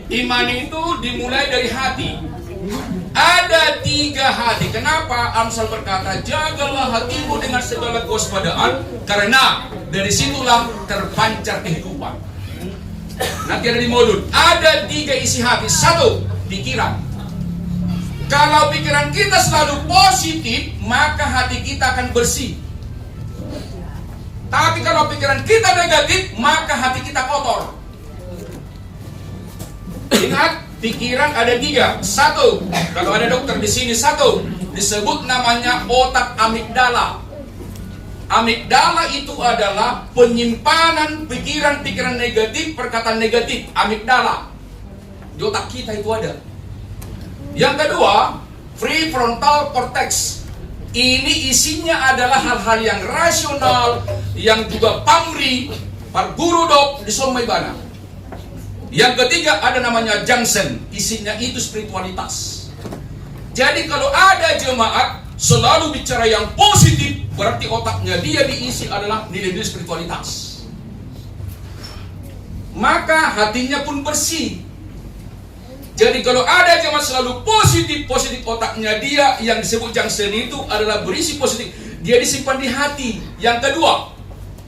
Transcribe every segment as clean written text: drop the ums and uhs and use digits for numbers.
Iman itu dimulai dari hati. Ada 3 hati. Kenapa Amsal berkata, jagalah hatimu dengan segala kewaspadaan, karena dari situlah terpancar kehidupan. Nanti ada di modul. Ada 3 isi hati. 1, pikiran. Kalau pikiran kita selalu positif, maka hati kita akan bersih. Tapi kalau pikiran kita negatif, maka hati kita kotor. Ingat, pikiran ada 3. 1, kalau ada dokter di sini, 1 disebut namanya otak amigdala. Amigdala itu adalah penyimpanan pikiran-pikiran negatif, perkataan negatif. Amigdala di otak kita itu ada. Yang kedua, prefrontal cortex. Ini isinya adalah hal-hal yang rasional, yang juga pamri, pargurudop, disomaibana. Yang ketiga ada namanya junction, isinya itu spiritualitas. Jadi kalau ada jemaat selalu bicara yang positif, berarti otaknya dia diisi adalah nilai-nilai spiritualitas. Maka hatinya pun bersih. Jadi kalau ada jemaat selalu positif otaknya dia, yang disebut junction itu adalah berisi positif. Dia disimpan di hati. Yang kedua,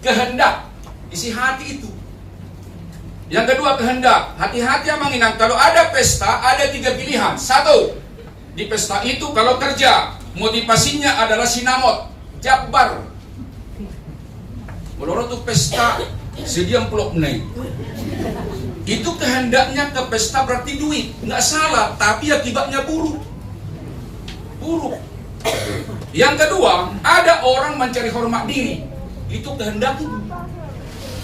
kehendak, isi hati itu. Yang kedua, kehendak. Hati-hati yang menginang. Kalau ada pesta, ada 3 pilihan. 1, di pesta itu kalau kerja, motivasinya adalah sinamot, jabbar. Melorot tuh pesta, sediam pelok naik. Itu kehendaknya ke pesta berarti duit. Nggak salah, tapi akibatnya buruk. Buruk. Yang kedua, ada orang mencari hormat diri. Itu kehendak itu.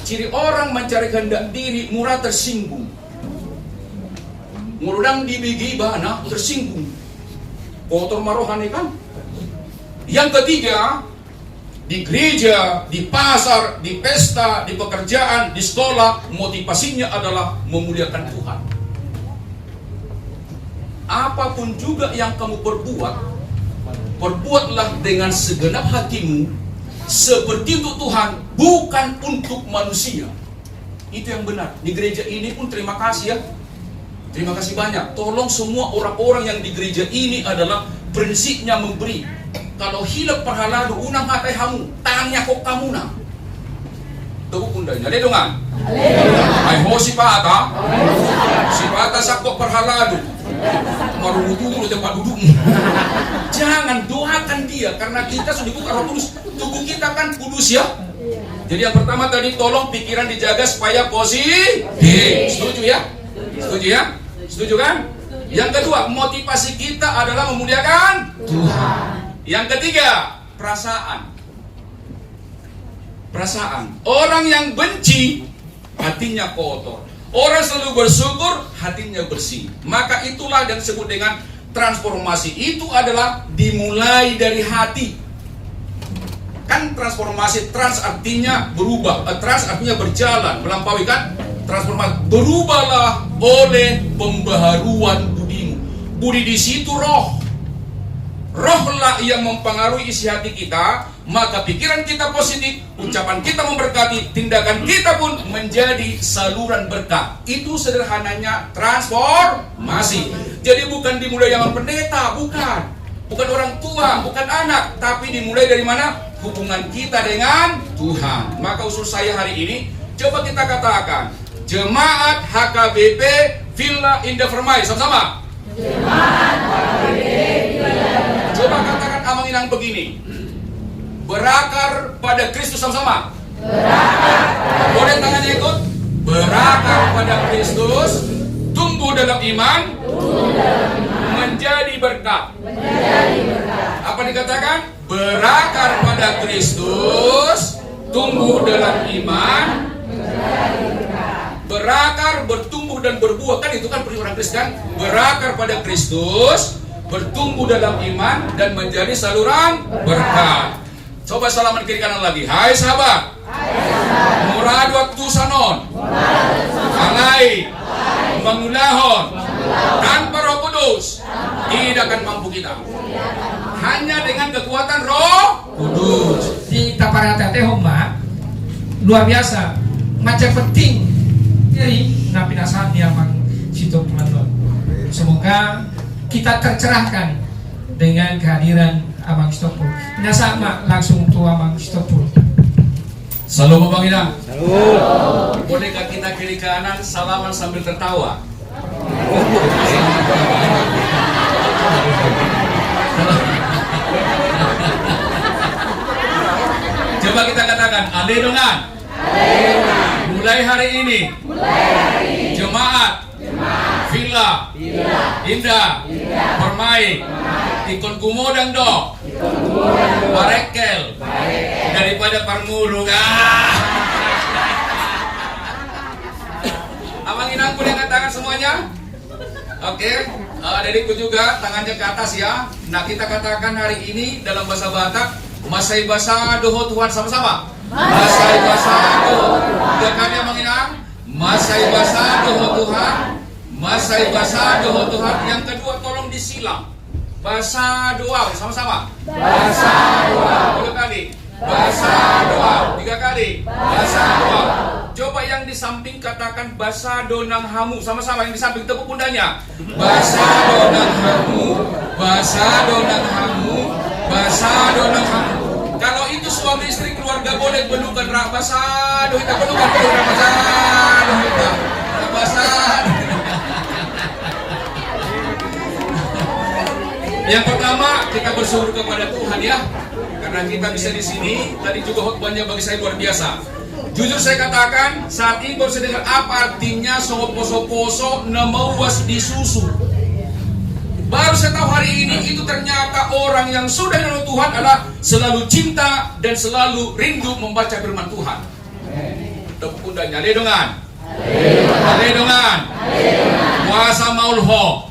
Ciri orang mencari kehendak diri, murah tersinggung. Murudang dibigi bana tersinggung. Kotor marohani kan? Yang ketiga, di gereja, di pasar, di pesta, di pekerjaan, di sekolah, motivasinya adalah memuliakan Tuhan. Apapun juga yang kamu perbuat, perbuatlah dengan segenap hatimu, seperti untuk Tuhan, bukan untuk manusia. Itu yang benar. Di gereja ini pun terima kasih ya. Terima kasih banyak. Tolong semua orang-orang yang di gereja ini adalah prinsipnya memberi. Kalau hilap perhaladu unang hatai hamu, tangannya kok kamu na. Tepuk pundanya. Ledongan. Ay ho si pata. Si pata sakok perhaladu. Marungu-tungu tempat dudukmu. Jangan doakan dia, karena kita sudah buka Roh Kudus. Tubuh kita kan kudus ya. Jadi yang pertama tadi, tolong pikiran dijaga supaya positif. Setuju ya? Setuju ya? Setuju kan? Yang kedua, motivasi kita adalah memuliakan Tuhan. Yang ketiga, perasaan. Perasaan. Orang yang benci, hatinya kotor. Orang selalu bersyukur, hatinya bersih. Maka itulah yang disebut dengan transformasi. Itu adalah dimulai dari hati. Kan transformasi, trans artinya berubah, trans artinya berjalan, melampaui kan? Transformasi, berubahlah oleh pembaharuan budimu. Budi di situ roh. Rohlah yang mempengaruhi isi hati kita, maka pikiran kita positif, ucapan kita memberkati, tindakan kita pun menjadi saluran berkat. Itu sederhananya transformasi. Jadi bukan dimulai dengan pendeta, bukan orang tua, bukan anak, tapi dimulai dari mana? Hubungan kita dengan Tuhan. Maka usul saya hari ini, coba kita katakan, Jemaat HKBP Villa Indah Permai, sama-sama. Jemaat HKBP Villa Indah Permai. Coba katakan amanginang begini, berakar pada Kristus, sama-sama. Berakar. Boleh tangannya ikut? Berakar pada Kristus, tumbuh dalam iman, menjadi berkat. Apa dikatakan? Berakar pada Kristus, tumbuh dalam iman, berakar, bertumbuh dan berbuah. Kan itu kan prinsip orang Kristen. Berakar pada Kristus, bertumbuh dalam iman, dan menjadi saluran berkat. Coba salaman kiri kanan lagi. Hai sahabat, murad waktu sanon, alai, mengulahon, tanpa Roh Kudus tidak akan mampu kita. Hanya dengan kekuatan Roh Kudus. Kita para teteh homma luar biasa, macam penting. Jadi, napinasahan dia mang situ Semoga kita tercerahkan dengan kehadiran Amang Stopul. Nasama langsung untuk Amang Stopul. Salam Bang Inang. Bolehkah kita kiri kanan salaman sambil tertawa? Coba kita katakan, ale dongan. Mulai hari ini, jemaat, villa, indah, permai, ikon kumodang do, parekel, daripada parmulung. Abang Inang boleh katakan semuanya? Oke, adikku juga tangannya ke atas ya. Nah, kita katakan hari ini dalam bahasa Batak, Masai bahasa doho Tuhan sama-sama. Masai bahasa doho. Tiga kali Abang Inang. Masai bahasa doho Tuhan. Masai bahasa doho Tuhan. Yang kedua tolong disilang. Bahasa doa sama-sama. Bahasa doa. 2 kali. Bahasa doa. 3 kali. Bahasa doa. Coba yang di samping katakan bahasa donang hamu sama-sama, yang di samping tepuk pundanya. Bahasa donang hamu. Bahasa donang hamu. Bahasa donang hamu. Kalau itu suami istri keluarga boleh pelukan bahasa doh kita pelukan bahasa doh kita bahasa. Yang pertama kita bersyukur kepada Tuhan ya, karena kita bisa di sini. Tadi juga khotbahnya bagi saya luar biasa. Jujur saya katakan, saat ini baru saya dengar apa artinya sopo-sopo nemauas di susu. Baru saya tahu hari ini itu ternyata orang yang sudah dengan Tuhan adalah selalu cinta dan selalu rindu membaca firman Tuhan. Tepuk pundanya, ledongan. Ledongan. Puasa maulho.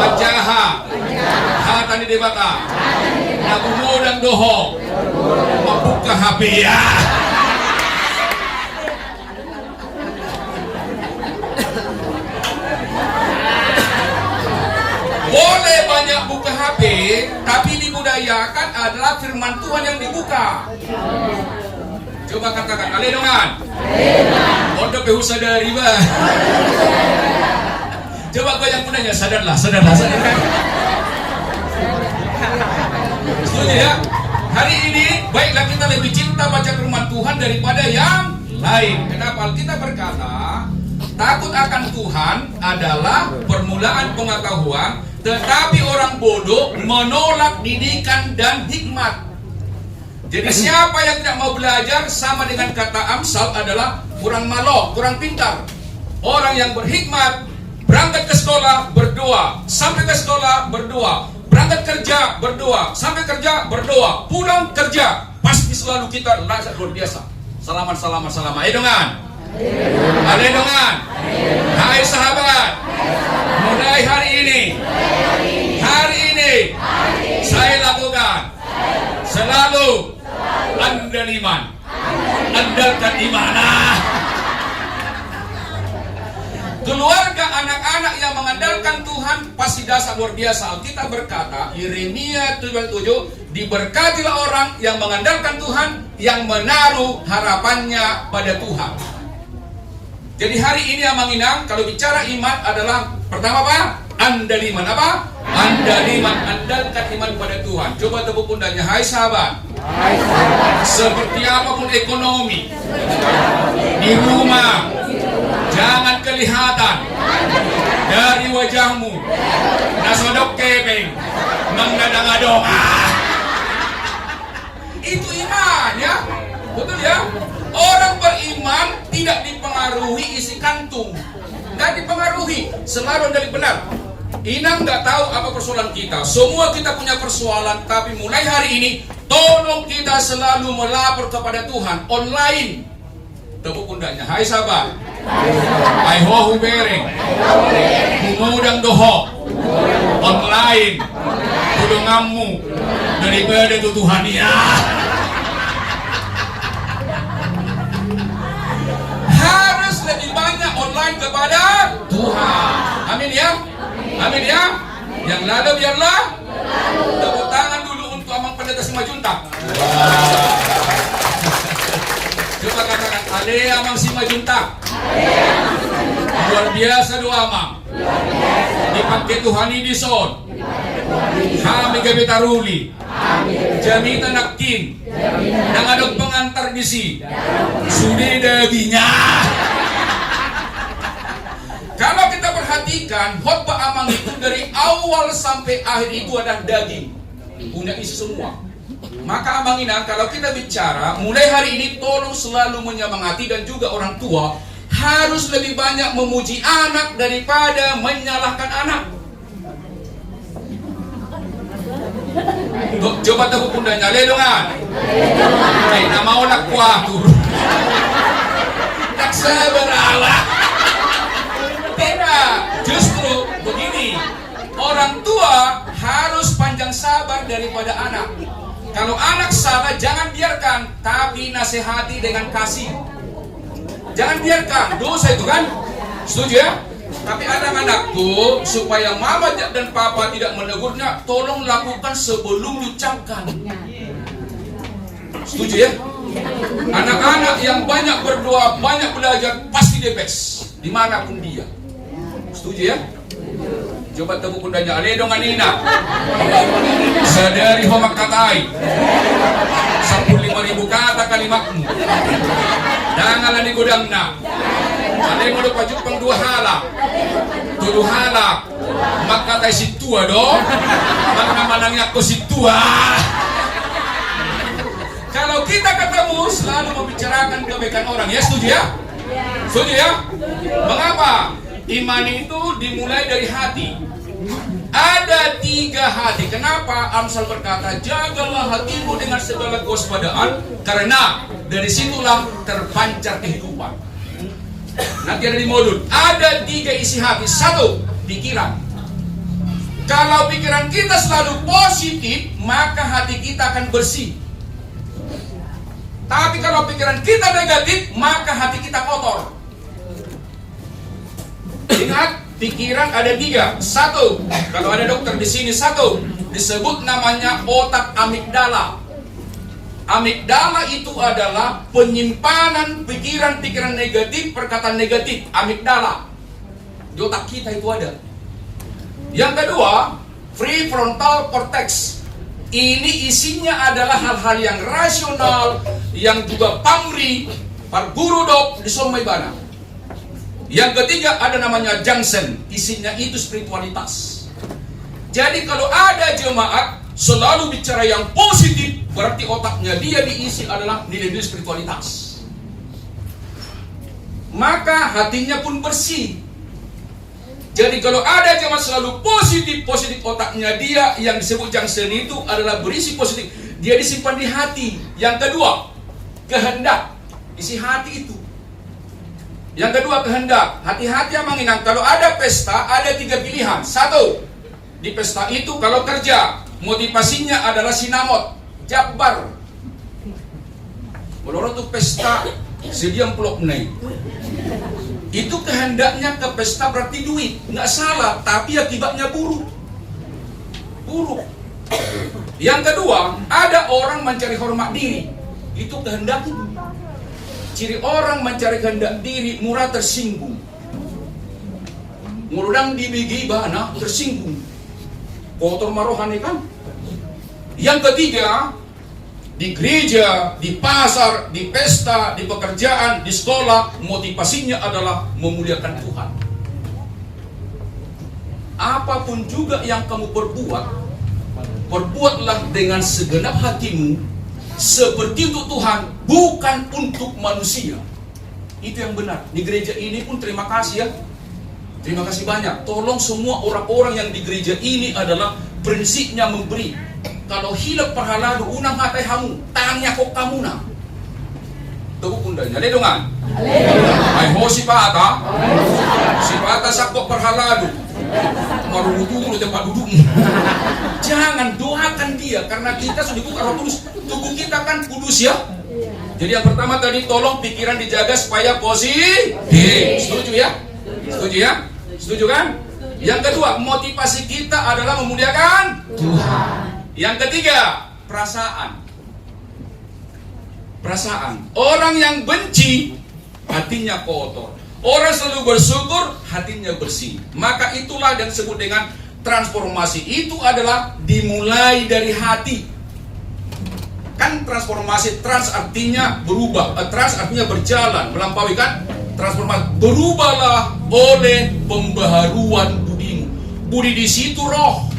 Majaha. Hatani debaka. Nagumodang doho. Mabuka HP ya. Boleh banyak buka HP, tapi dibudayakan adalah firman Tuhan yang dibuka. Coba katakan, ale dongan. Ondo pehu sadari ba. Coba gue yang punanya, sadarlah. Setuju ya? Hari ini, baiklah kita lebih cinta baca firman Tuhan daripada yang lain. Kenapa? Kita berkata, takut akan Tuhan adalah permulaan pengetahuan, tetapi orang bodoh menolak didikan dan hikmat. Jadi siapa yang tidak mau belajar sama dengan kata Amsal adalah kurang malo, kurang pintar. Orang yang berhikmat berangkat ke sekolah berdoa, sampai ke sekolah berdoa, berangkat kerja berdoa, sampai kerja berdoa, pulang kerja pasti selalu kita rasa luar biasa. Salaman. Ayo dongan. Ale dongan. Hai sahabat. Mulai hari ini saya lakukan selalu andaliman. Andalkan iman. Keluarga anak-anak yang mengandalkan Tuhan pasti dasar luar biasa. Alkitab berkata, Yeremia 7:7, diberkatilah orang yang mengandalkan Tuhan, yang menaruh harapannya pada Tuhan. Jadi hari ini Amang Inang, kalau bicara iman adalah pertama apa? Andaliman apa? Andaliman, andalkan iman pada Tuhan. Coba tepuk pundanya, hai sahabat. Seperti apapun ekonomi di rumah, jangan kelihatan dari wajahmu nasodok kepeng menggadang-gadong. Itu iman ya, betul ya. Orang beriman tidak dipengaruhi isi kantung, nggak dipengaruhi, selalu dari benar. Inang nggak tahu apa persoalan kita, semua kita punya persoalan, tapi mulai hari ini tolong kita selalu melapor kepada Tuhan online. Tepuk pundaknya, hai sahabat. Hai ho hubereng, kumudang doho, online, kudungamu daripada itu Tuhan ya. Harus lebih banyak online kepada Tuhan. Amin ya. Amin ya. Yang lalu biarlah. Tepuk tangan dulu untuk Amang Pendeta Simajuntak. Coba katakan, ale Amang Simajuntak. Luar biasa doa Mam. Dipakai Tuhan ini son. Kami gabetaruli. Jamita nakin. Nang ada pengantar di si. Sudah dagingnya. Kalau kita perhatikan, khotbah Amang itu dari awal sampai akhir itu ada daging, punya isi semua. Maka Amang Inang, kalau kita bicara, mulai hari ini tolong selalu menyemangati dan juga orang tua harus lebih banyak memuji anak daripada menyalahkan anak. Coba tepuk pundanya, ledongan. Nama onak kuatur. Tak sabar Allah. Tidak, justru begini, orang tua harus panjang sabar daripada anak. Kalau anak salah jangan biarkan, tapi nasihati dengan kasih. Jangan biarkan, dosa itu kan, setuju ya? Tapi anak-anakku, supaya mama dan papa tidak menegurnya, tolong lakukan sebelum diucapkan. Setuju ya? Anak-anak yang banyak berdoa, banyak belajar, pasti the best, dimanapun dia. Setuju ya? Coba tepuk pundanya. Aledong anina. Sadari homak katai. 15.000 kata kalimatmu. Dangalan di gudangna. Ale mo do pajupang 2 hala. 3 hala. Makatai si tua do. Magnamanangnya ko si tua. Kalau kita ketemu selalu membicarakan kebaikan orang, ya setuju ya? Setuju ya? Mengapa? Iman itu dimulai dari hati. Ada 3 hati. Kenapa Amsal berkata, jagalah hatimu dengan segala kewaspadaan, karena dari situlah terpancar kehidupan. Nanti ada di modul. Ada 3 isi hati. 1, pikiran. Kalau pikiran kita selalu positif, maka hati kita akan bersih. Tapi kalau pikiran kita negatif, maka hati kita kotor. Ingat, pikiran ada 3. 1, kalau ada dokter di sini, 1 disebut namanya otak amigdala. Amigdala itu adalah penyimpanan pikiran-pikiran negatif, perkataan negatif. Amigdala di otak kita itu ada. Yang kedua, prefrontal cortex. Ini isinya adalah hal-hal yang rasional, yang juga pamri, pargurudop, disomaibana. Yang ketiga ada namanya junction, isinya itu spiritualitas. Jadi kalau ada jemaat selalu bicara yang positif, berarti otaknya dia diisi adalah nilai-nilai spiritualitas. Maka hatinya pun bersih. Jadi kalau ada jemaat selalu positif otaknya dia yang disebut junction itu adalah berisi positif. Dia disimpan di hati. Yang kedua, kehendak, isi hati itu. Yang kedua, kehendak. Hati-hati Amang Inang, kalau ada pesta, ada 3 pilihan. 1, di pesta itu kalau kerja, motivasinya adalah sinamot, jabar. Melorot tuh pesta, sediam pelok naik. Itu kehendaknya ke pesta berarti duit. Nggak salah, tapi akibatnya buruk. Buruk. Yang kedua, ada orang mencari hormat diri. Itu kehendak itu. Ciri orang mencari kehendak diri, murah tersinggung. Ngurudang dibigi bana tersinggung. Kotor marohani kan? Yang ketiga, di gereja, di pasar, di pesta, di pekerjaan, di sekolah, motivasinya adalah memuliakan Tuhan. Apapun juga yang kamu perbuat, perbuatlah dengan segenap hatimu, seperti untuk Tuhan, bukan untuk manusia. Itu yang benar. Di gereja ini pun terima kasih ya. Terima kasih banyak. Tolong semua orang-orang yang di gereja ini adalah prinsipnya memberi. Kalau hilap perhaladu unang hatai hamu, tangnya kok kamu na. Tepuk pundanya, ledongan. Ay ho si pata. Si pata sakok perhaladu. Maruduk tempat duduk. Jangan doakan dia, karena kita sudah buka roh kudus. Tubuh kita kan kudus ya. Jadi yang pertama tadi, tolong pikiran dijaga supaya positif. Setuju ya? Setuju ya? Setuju kan? Yang kedua, motivasi kita adalah memuliakan Tuhan. Yang ketiga, perasaan. Perasaan. Orang yang benci, hatinya kotor. Orang selalu bersyukur, hatinya bersih. Maka itulah yang disebut dengan transformasi. Itu adalah dimulai dari hati. Kan transformasi, trans artinya berubah, trans artinya berjalan, melampaui kan? Transformasi, berubahlah oleh pembaharuan budimu. Budi di situ roh.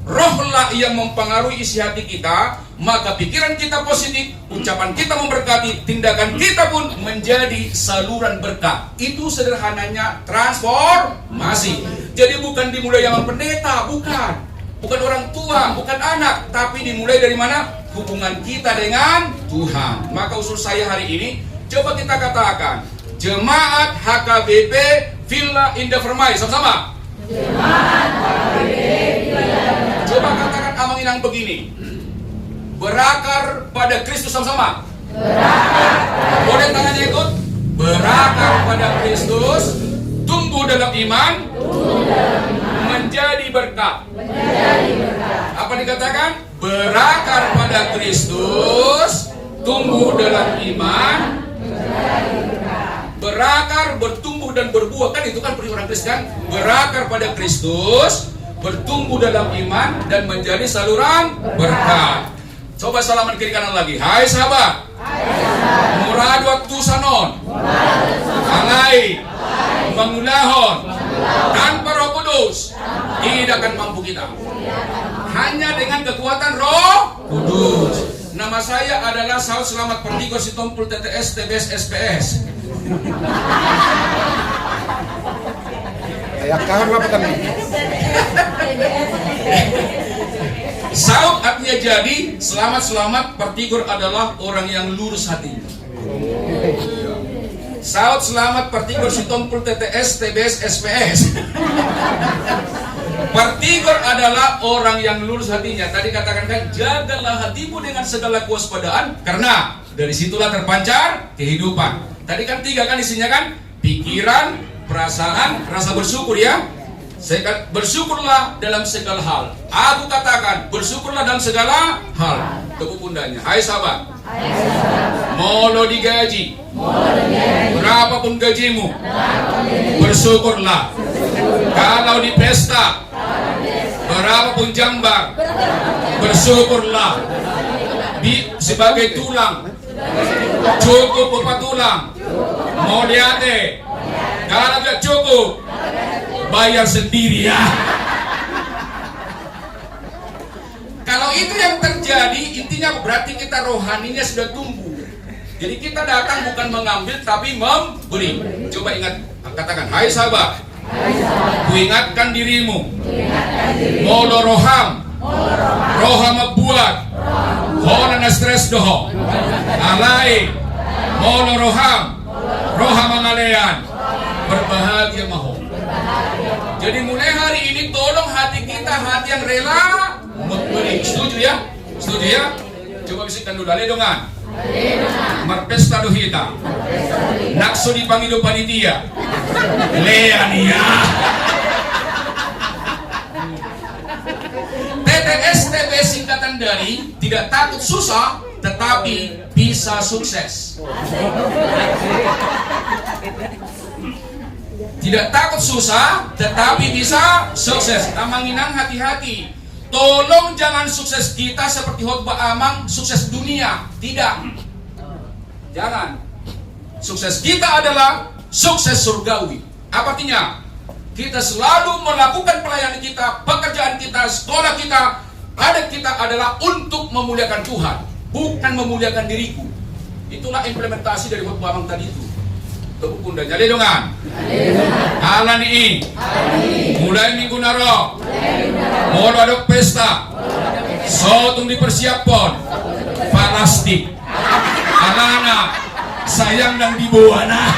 Rohlah yang mempengaruhi isi hati kita, maka pikiran kita positif, ucapan kita memberkati, tindakan kita pun menjadi saluran berkat. Itu sederhananya transformasi. Jadi bukan dimulai zaman pendeta, bukan orang tua, bukan anak, tapi dimulai dari mana? Hubungan kita dengan Tuhan. Maka usul saya hari ini, coba kita katakan, Jemaat HKBP Villa Indah Permai, sama-sama. Jemaat HKBP Villa Indah Permai. Coba katakan amanginang begini, berakar pada Kristus, sama-sama. Berakar. Boleh tangannya ikut? Berakar pada Kristus, tumbuh dalam iman, menjadi berkat. Apa dikatakan? Berakar pada Kristus, tumbuh dalam iman, berakar, bertumbuh dan berbuah. Kan itu kan prinsip orang Kristen. Berakar pada Kristus, bertumbuh dalam iman dan menjadi saluran berkat. Coba salaman kiri kanan lagi. Hai sahabat. Murad waktu sanon. Alai. Mengulahon. Tanpa Roh Kudus tidak akan mampu kita. Hanya dengan kekuatan Roh Kudus. Nama saya adalah Saud Selamat Pertigor Sitompul TTS TBS SPS. Ya kawan apa kami? Saud artinya jadi, selamat Pertigor adalah orang yang lurus hatinya. Saud Selamat Pertigor Sitompul TTS TBS SPS. Pertigor adalah orang yang lurus hatinya. Tadi katakan kan, jagalah hatimu dengan segala kewaspadaan, karena dari situlah terpancar kehidupan. Tadi kan 3 kan isinya kan, pikiran, perasaan, rasa bersyukur ya. Bersyukurlah dalam segala hal. Aku katakan, bersyukurlah dalam segala hal. Tepuk pundaknya. Hai sahabat. Molo digaji. Berapapun gajimu, bersyukurlah. Kalau di pesta, berapapun jambar, bersyukurlah. Sebagai tulang, cukup berupa tulang. Mau lihat kalau tidak cukup, bayar sendiri ya. Kalau itu yang terjadi, intinya berarti kita rohaninya sudah tumbuh. Jadi kita datang bukan mengambil tapi memberi. Coba ingat, katakan, hai sahabat, kuingatkan dirimu, molo roham, roham buat, hola na stres doho, alai, molo roham, roham mangalean, berbahagia maho. Jadi mulai hari ini tolong hati kita hati yang rela memberi. Setuju ya? Setuju ya? Coba bisikan dulu, ale dongan. Marpesta dohita. Nakso di pangido panitia. Leania. TTS TBS singkatan dari tidak takut susah tetapi bisa sukses. Tidak takut susah tetapi bisa sukses. Amanginang hati-hati. Tolong jangan sukses kita seperti khotbah Amang, sukses dunia. Tidak. Jangan. Sukses kita adalah sukses surgawi. Apa artinya? Kita selalu melakukan pelayanan kita, pekerjaan kita, sekolah kita, adat kita adalah untuk memuliakan Tuhan, bukan memuliakan diriku. Itulah implementasi dari khotbah Amang tadi itu. Tepuk pundaknya, ledongan. Alani. Mulai minggu naro. Molo ada pesta. Sotung dipersiapkan. Plastik. Alana. Sayang dan dibawana.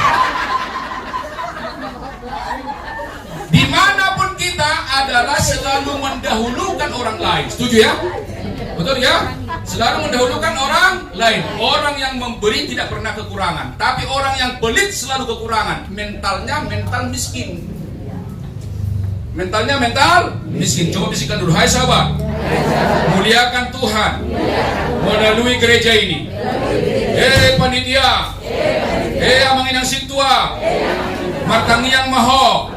Dimanapun kita adalah selalu mendahulukan orang lain. Setuju ya? Betul ya? Selalu mendahulukan orang lain. Orang yang memberi tidak pernah kekurangan. Tapi orang yang pelit selalu kekurangan. Mentalnya mental miskin. Mentalnya mental miskin. Coba bisikan dulu. Hai sahabat. Muliakan Tuhan melalui gereja ini. Hei panitia. Hei amanginang situa. martangiang maho,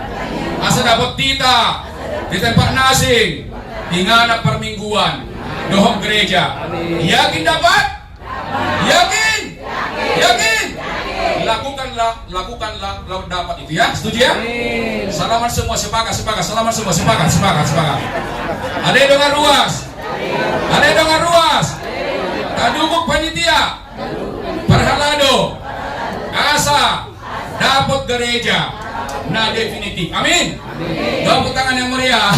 asa dapat tita, di tempat nasing, ingana permingguan, dohok gereja. Yakin dapat? Yakin? Yakin? Lakukanlah, lalu dapat itu ya. Setuju ya? Salaman semua, sepakat. Salaman semua, sepakat. Ada yang dengan ruas. Tadukuk panitia, perhalado, asa, dapat gereja. Nah definitif. Amin. Tepuk tangan yang meriah.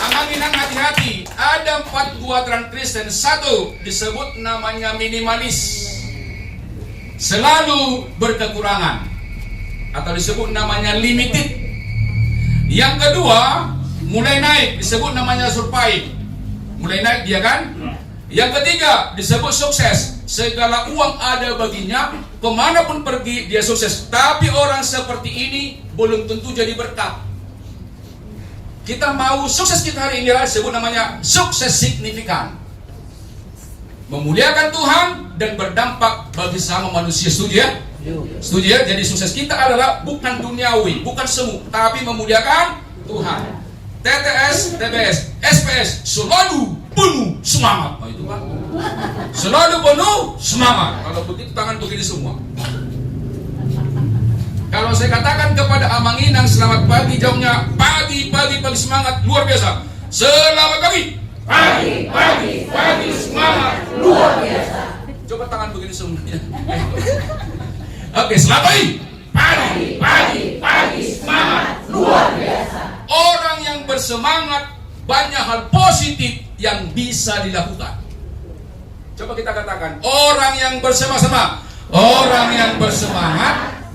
Amanginang hati-hati. Ada 4 kuadran Kristen. 1 disebut namanya minimalis, selalu berkekurangan, atau disebut namanya limited. Yang kedua mulai naik, disebut namanya survive, mulai naik dia kan. Yang ketiga disebut sukses, segala uang ada baginya, kemanapun pergi dia sukses. Tapi orang seperti ini belum tentu jadi berkat. Kita mau sukses kita hari ini disebut namanya sukses signifikan, memuliakan Tuhan dan berdampak bagi sama manusia. Setuju ya? Setuju ya? Jadi sukses kita adalah bukan duniawi, bukan semu, tapi memuliakan Tuhan. TTS, TBS, SPS selalu penuh semangat. Oh, itu kan? Selalu penuh semangat. Kalau begitu tangan begini semua. Kalau saya katakan kepada Amanginang selamat pagi, jawabnya pagi semangat luar biasa. Selamat pagi semangat luar biasa. Coba tangan begini semuanya. Oke, selamat pagi semangat luar biasa. Orang yang bersemangat, banyak hal positif yang bisa dilakukan. Coba kita katakan, orang yang bersemangat,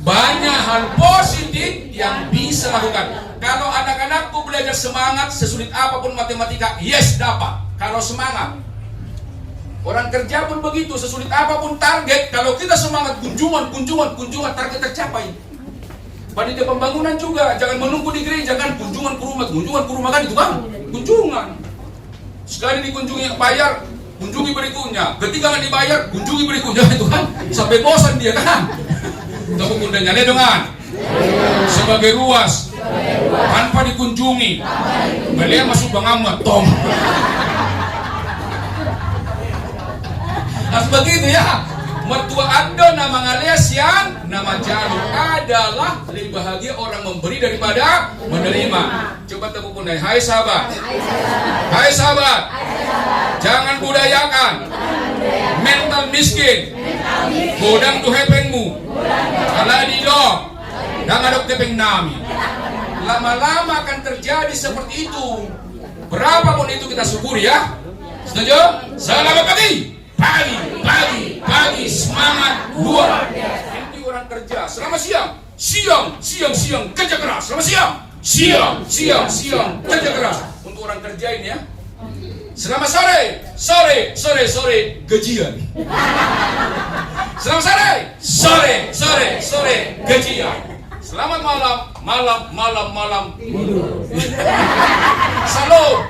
banyak hal positif yang bisa lakukan. Kalau anak-anakku belajar semangat, sesulit apapun matematika, yes dapat. Kalau semangat, orang kerja pun begitu, sesulit apapun target, kalau kita semangat, kunjungan, target tercapai. Panitia pembangunan juga, jangan menunggu di gereja kan, kunjungan ke rumah kan, itu kan, kunjungan. Sekali dikunjungi bayar, kunjungi berikutnya. Ketika nggak dibayar, kunjungi berikutnya, itu kan, sampai bosan dia kan. Tepuk kundanya dengan sebagai ruas tanpa dikunjungi, beliau masuk bangamat tong. Harus begitu ya. Mertua Ando nama ngalias yang nama jalur adalah lebih bahagia orang memberi daripada menerima. Coba tepuk kundanya. Hai sahabat, jangan budayakan mental miskin. Godang tu hepengmu, kalau di dok, dan adok tepeng nami. Lama-lama akan terjadi seperti itu. Berapapun itu kita syukuri ya. Setuju? Selamat pagi, semangat luar biasa. Ini orang kerja. Selamat siang, kerja keras. Selamat siang, kerja keras. Untuk orang kerja ini ya. Selamat sore, gajian. Selamat sore, gajian. Selamat malam, salam.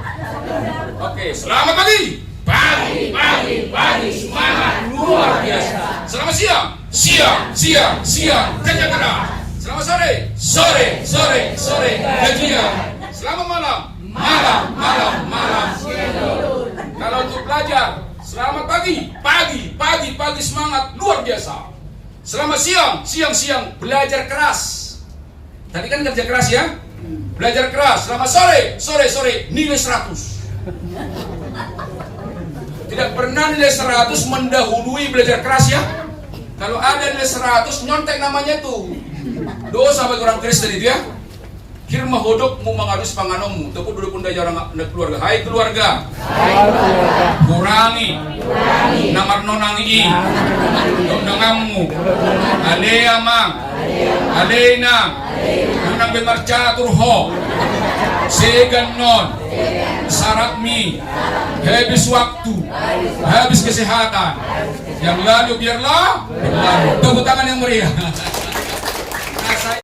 Oke, selamat pagi, semangat luar biasa. Selamat siang, kerja keras. Selamat sore, gajian. Selamat malam. Kalau untuk belajar, selamat pagi, semangat luar biasa. Selamat siang, belajar keras. Tadi kan kerja keras ya, belajar keras. Selamat sore, nilai 100. Tidak pernah nilai 100 mendahului belajar keras ya. Kalau ada nilai 100 nyontek namanya tuh dosa bagi orang Kristen itu ya. Kirma hodok mu mengarus panganomu, tepuk duduk pun daya orang keluarga. Hai keluarga, kurangi namar nonangi nonangamu, ale amang, ale inang, nonang bemarca turho, segan non, syarat mi, habis waktu, habis kesehatan, yang lalu biarlah, tepuk tangan yang meriah.